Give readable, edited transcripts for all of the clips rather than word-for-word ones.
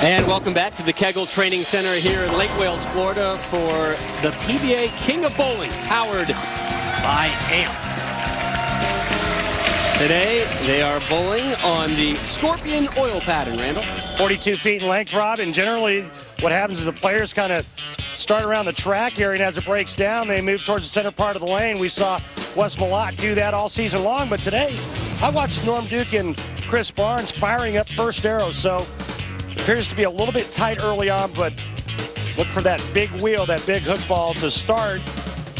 And welcome back to the Kegel Training Center here in Lake Wales, Florida for the PBA King of Bowling, powered by AMP. Today, they are bowling on the Scorpion oil pattern, Randall. 42 feet in length, Rob, and generally what happens is the players kind of start around the track area, and as it breaks down, they move towards the center part of the lane. We saw Wes Malott do that all season long, but today I watched Norm Duke and Chris Barnes firing up first arrows, so it appears to be a little bit tight early on, but look for that big wheel, that big hook ball to start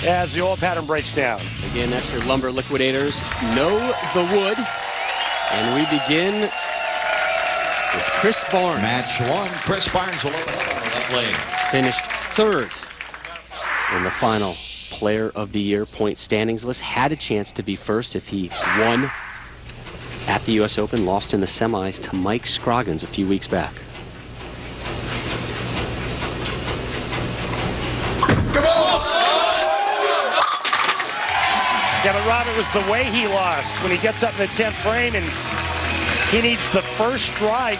as the oil pattern breaks down. Again, that's your Lumber Liquidators. Know the wood. And we begin with Chris Barnes. Match one. Chris Barnes will open up on the left lane. Finished third in the final Player of the Year point standings list. Had a chance to be first if he won at the U.S. Open. Lost in the semis to Mike Scroggins a few weeks back. Yeah, but Rob, it was the way he lost when he gets up in the 10th frame and he needs the first strike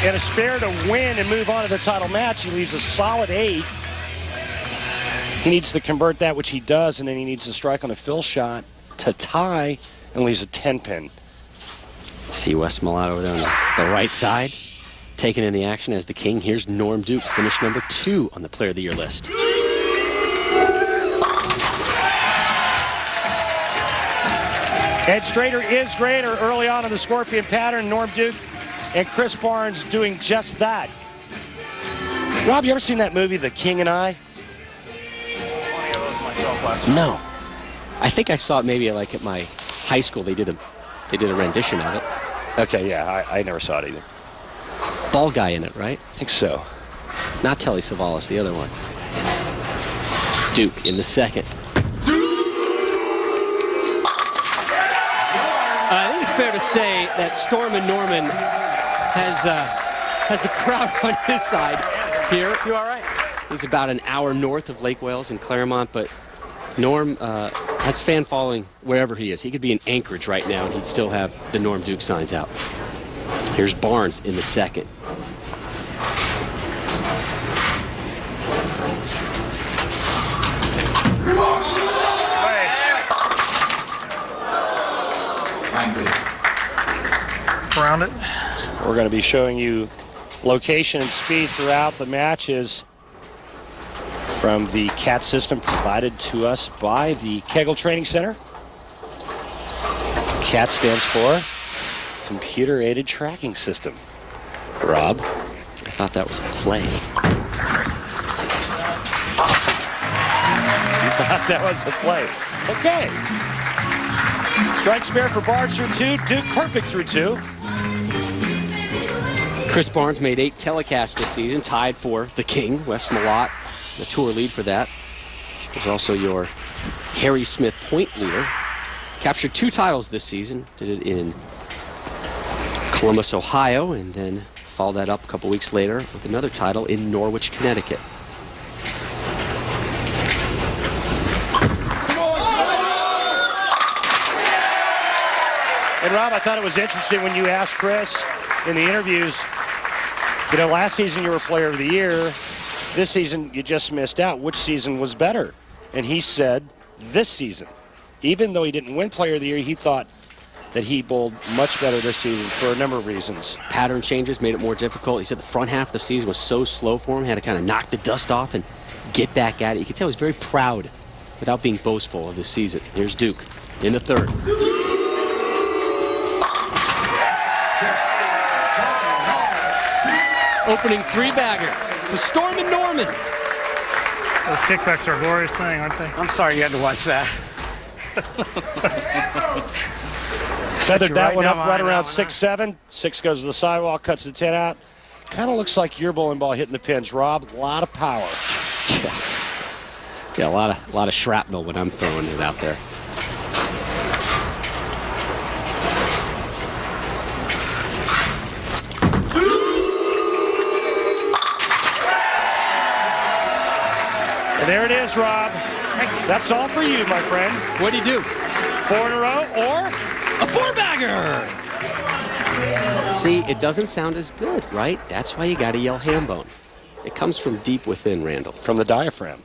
and a spare to win and move on to the title match. He leaves a solid 8. He needs to convert that, which he does, and then he needs to strike on a fill shot to tie and leaves a 10-pin. See Wes Malott over there on the right side, taking in the action as the king. Here's Norm Duke, finished number 2 on the Player of the Year list. And straighter is greater early on in the Scorpion pattern. Norm Duke and Chris Barnes doing just that. Rob, you ever seen that movie, The King and I? No. I think I saw it maybe like at my high school. They did a rendition of it. Okay, yeah, I never saw it either. Bald guy in it, right? I think so. Not Telly Savalas, the other one. Duke in the second. I think it's fair to say that Stormin Norman has the crowd on his side here. You all right? He's about an hour north of Lake Wales in Claremont, but Norm has fan following wherever he is. He could be in Anchorage right now, and he'd still have the Norm Duke signs out. Here's Barnes in the second. Around it. We're going to be showing you location and speed throughout the matches from the CAT system provided to us by the Kegel Training Center. CAT stands for Computer Aided Tracking System. Rob? I thought that was a play. You thought that was a play. Okay. Strike spare for Barnes through 2. Duke perfect through 2. Chris Barnes made 8 telecasts this season, tied for the king, Wes Malott, the tour lead for that. Was also your Harry Smith point leader. Captured 2 titles this season. Did it in Columbus, Ohio, and then followed that up a couple weeks later with another title in Norwich, Connecticut. And Rob, I thought it was interesting when you asked Chris in the interviews, you know, last season you were Player of the Year. This season you just missed out. Which season was better? And he said this season. Even though he didn't win Player of the Year, he thought that he bowled much better this season for a number of reasons. Pattern changes made it more difficult. He said the front half of the season was so slow for him. He had to kind of knock the dust off and get back at it. You could tell he was very proud without being boastful of this season. Here's Duke in the third. Opening 3-bagger for Stormin Norman. Those kickbacks are a glorious thing, aren't they? I'm sorry you had to watch that. Feathered that one up I right know, around I know. 6-7. 6 goes to the sidewalk, cuts the 10 out. Kind of looks like your bowling ball hitting the pins, Rob. A lot of power. Yeah, a lot of shrapnel when I'm throwing it out there. And there it is, Rob. That's all for you, my friend. What'd he do? 4 in a row or A 4-bagger! See, it doesn't sound as good, right? That's why you got to yell ham bone. It comes from deep within, Randall. From the diaphragm.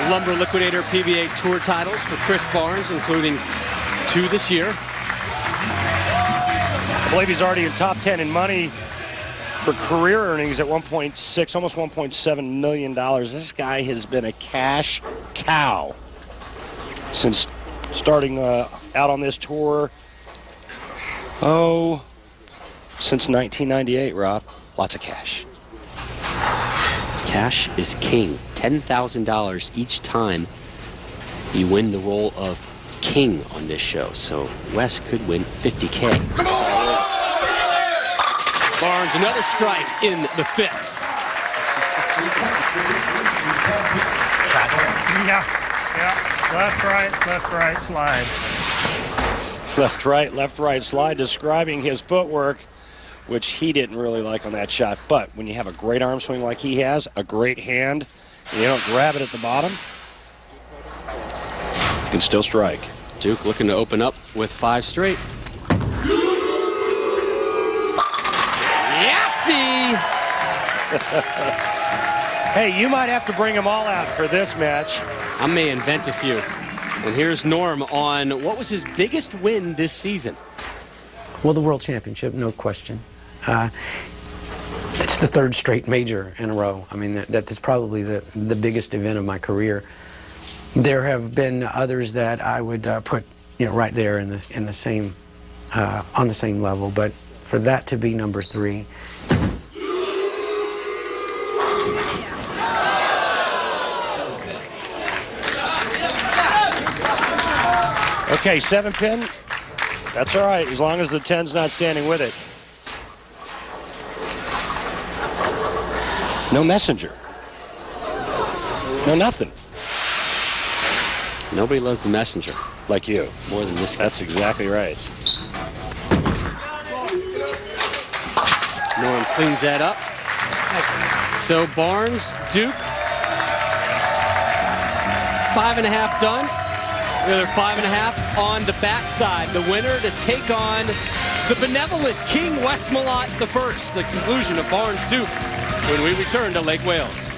Lumber Liquidator PBA Tour titles for Chris Barnes, including 2 this year. I believe he's already in top 10 in money for career earnings at 1.6, almost $1.7 million. This guy has been a cash cow since starting out on this tour. Since 1998, Rob. Lots of cash. Cash is king. $10,000 each time you win the role of king on this show. So Wes could win $50K. Barnes, another strike in the 5th. Yeah. Left, right, slide. Left, right slide, describing his footwork, which he didn't really like on that shot. But when you have a great arm swing like he has, a great hand, and you don't grab it at the bottom, you can still strike. Duke looking to open up with 5 straight. Yahtzee! Hey, you might have to bring them all out for this match. I may invent a few. And here's Norm on what was his biggest win this season. Well, the World Championship, no question. It's the 3rd straight major in a row. I mean, that is probably the biggest event of my career. There have been others that I would put, right there in the same, on the same level. But for that to be number 3. Okay, 7-pin. That's all right, as long as the 10's not standing with it. No messenger. No nothing. Nobody loves the messenger Like you. more than this guy. That's exactly right. Norm cleans that up. So Barnes, Duke, 5.5 done. The other 5.5 on the backside. The winner to take on the benevolent King Wes Malott I. The conclusion of Barnes Duke when we return to Lake Wales.